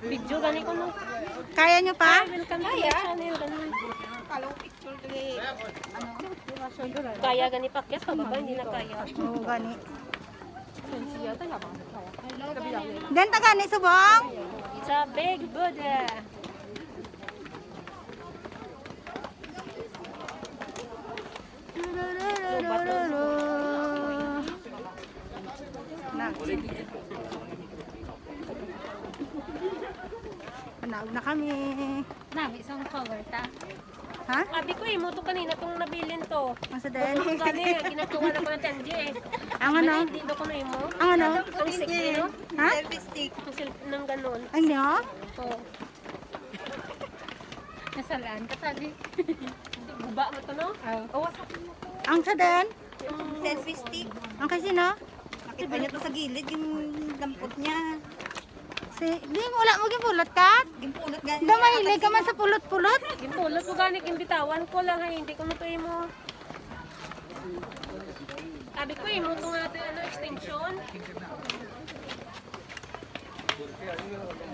Video gani ko no. Kaya nyo pa? Kaya gani pakyat pababa hindi na kaya. Oo, gani. Den ta gani subong? Sa big Buddha. Panawag na kami. Nami, isang cover ta. Ha? Sabi ko mo to kanina tong nabilin to. Masa den? Kung gani ginagawa na ko ng tenje eh. Ang ano? Dito ko na mo. Ang ano? Ang stick no? Ha? Ang silp ng ganon. Ano? Oh. Nasalaan ka tabi. Guba mo to no? Oh. Ang sa den? Selfie stick. Ang kasi no? Nakita niyo to sa gilid, yung dampot niya. Di wala mo gipulot ka? Gimpulot gani. Damahilig ka man sa pulot-pulot. Gimpulot ko gani imbitawan ko lang ha hindi ko na to imo. Sabi ko imo to nga ano extension.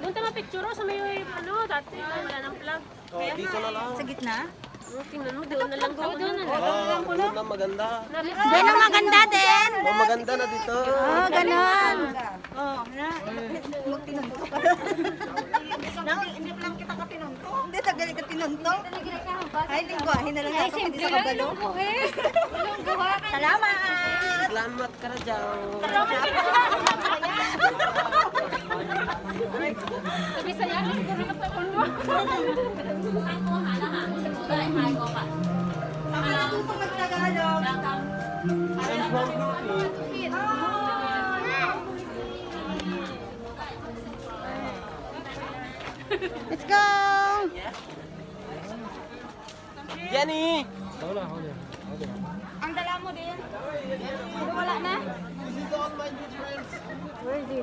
Doon tayo mapicture sa may ano dati wala nang plug. Dito na lang. Sa gitna. Tingnan mo doon na lang doon na lang. Doon na maganda. Doon ang maganda din. Oh, maganda na dito. Oh, ganon. Oh, na. Magtinunto ka. Hindi pa lang kita ka tinunto. Hindi, tagal ka tinunto. Ay, lingwahin na lang ako. Hindi sa kabalo. Salamat! Salamat ka na dyan. Sabi sa yan, siguro na pa mo. Ako na dito magtagalog. Let's go! Jenny! Ang dala mo din. Wala na. Where is it?